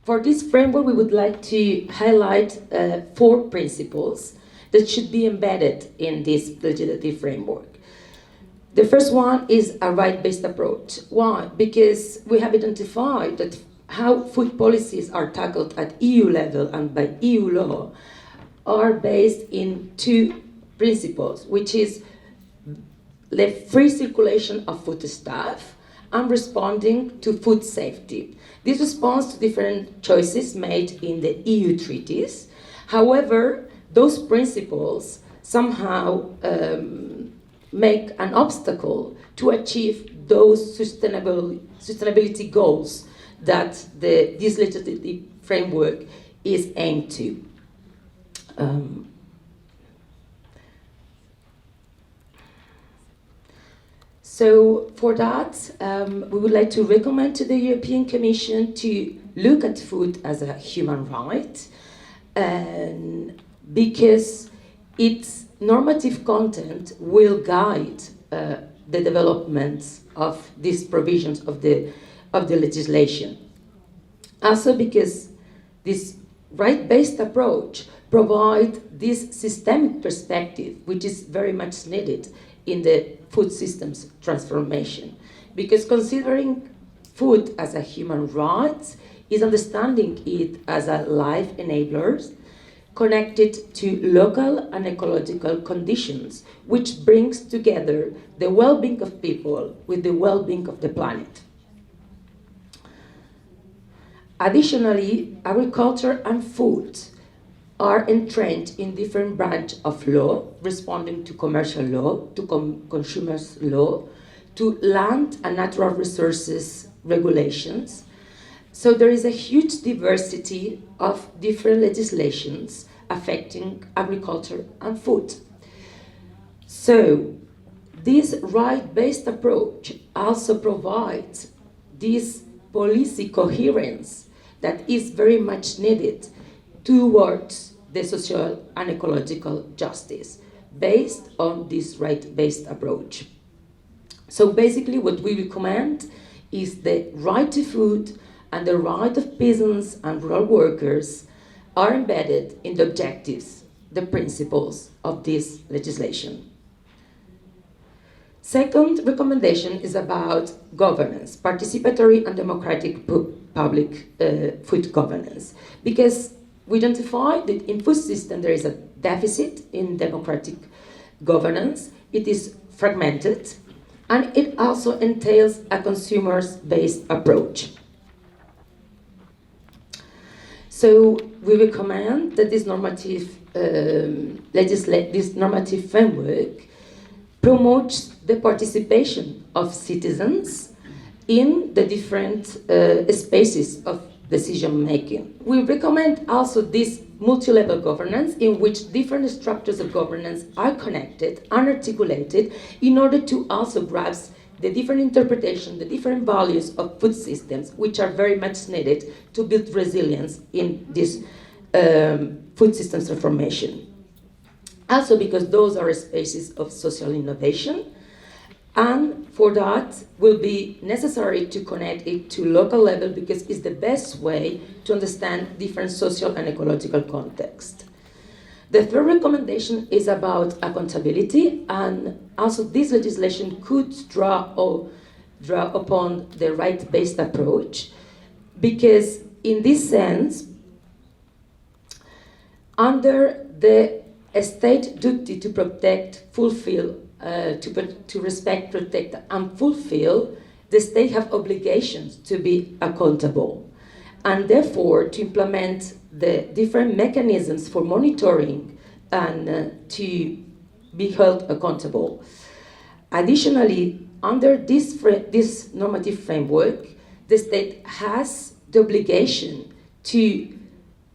For this framework, we would like to highlight 4 principles that should be embedded in this legislative framework. The first one is a right-based approach. Why? Because we have identified that how food policies are tackled at EU level and by EU law are based in 2 principles, which is the free circulation of foodstuff and responding to food safety. This responds to different choices made in the EU treaties. However, those principles somehow make an obstacle to achieve those sustainability goals that this legislative framework is aimed to. So for that, we would like to recommend to the European Commission to look at food as a human right, and because its normative content will guide the development of these provisions of the legislation. Also because this right-based approach provides this systemic perspective, which is very much needed in the food systems transformation. Because considering food as a human right is understanding it as a life enabler connected to local and ecological conditions, which brings together the well-being of people with the well-being of the planet. Additionally, agriculture and food are entrenched in different branches of law, responding to commercial law, to consumers' law, to land and natural resources regulations. So there is a huge diversity of different legislations affecting agriculture and food. So this right-based approach also provides this policy coherence that is very much needed towards the social and ecological justice based on this right-based approach. So basically what we recommend is the right to food and the right of peasants and rural workers are embedded in the objectives, the principles of this legislation. Second recommendation is about governance, participatory and democratic public food governance, because we identify that in food system there is a deficit in democratic governance, it is fragmented, and it also entails a consumers-based approach. So we recommend that this normative framework promotes the participation of citizens in the different spaces of decision making. We recommend also this multi-level governance in which different structures of governance are connected and articulated in order to also grasp the different interpretation, the different values of food systems, which are very much needed to build resilience in this food systems transformation. Also because those are spaces of social innovation, and for that will be necessary to connect it to local level because it's the best way to understand different social and ecological context. The third recommendation is about accountability, and also this legislation could draw upon the right-based approach, because in this sense, under the state duty to protect, fulfill, to respect, protect, and fulfill, the state have obligations to be accountable, and therefore to implement the different mechanisms for monitoring and to be held accountable. Additionally, under this normative framework, the state has the obligation to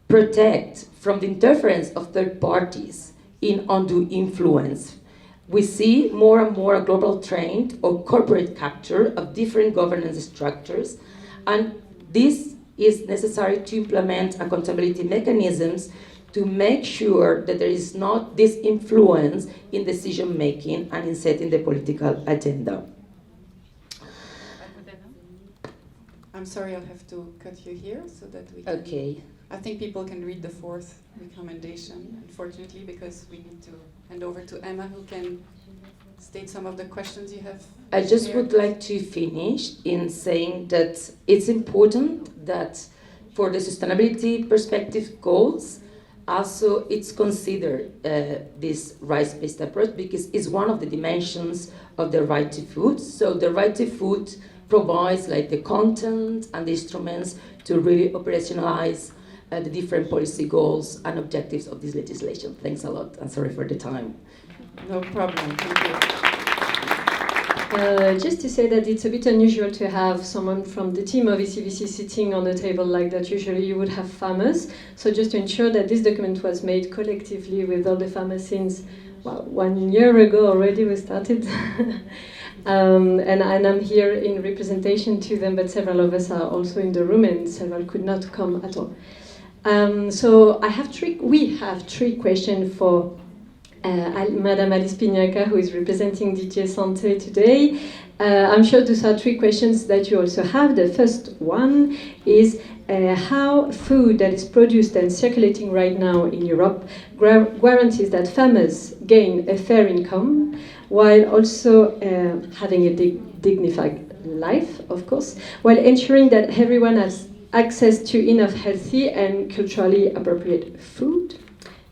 protect from the interference of third parties in undue influence. We see more and more a global trend of corporate capture of different governance structures, and this is necessary to implement accountability mechanisms to make sure that there is not this influence in decision making and in setting the political agenda. I'm sorry, I'll have to cut you here so that we can... Okay. I think people can read the fourth recommendation, unfortunately, because we need to hand over to Emma, who can state some of the questions you have. I just shared. would like to finish in saying that it's important that for the sustainability perspective goals, also it's considered this rice-based approach because it's one of the dimensions of the right to food. So the right to food provides like the content and the instruments to really operationalize the different policy goals and objectives of this legislation. Thanks a lot, and sorry for the time. No problem, thank you. Just to say that it's a bit unusual to have someone from the team of ECVC sitting on a table like that. Usually you would have farmers. So just to ensure that this document was made collectively with all the farmers since, well, 1 year ago already we started. And I'm here in representation to them, but several of us are also in the room and several could not come at all. So we have three questions for Madame Alice Pignaca, who is representing DG Santé today. I'm sure those are three questions that you also have. The first one is how food that is produced and circulating right now in Europe guarantees that farmers gain a fair income while also having a dignified life, of course, while ensuring that everyone has access to enough healthy and culturally appropriate food.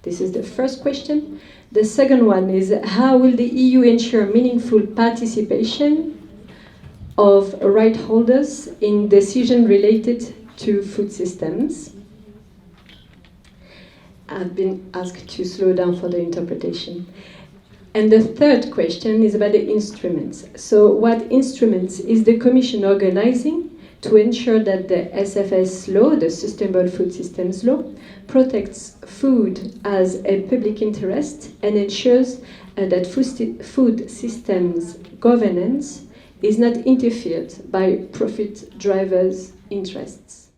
This is the first question. The second one is how will the EU ensure meaningful participation of right holders in decisions related to food systems? I've been asked to slow down for the interpretation. And the third question is about the instruments. So what instruments is the Commission organizing to ensure that the SFS law, the Sustainable Food Systems Law, protects food as a public interest and ensures that food systems governance is not interfered by profit drivers' interests?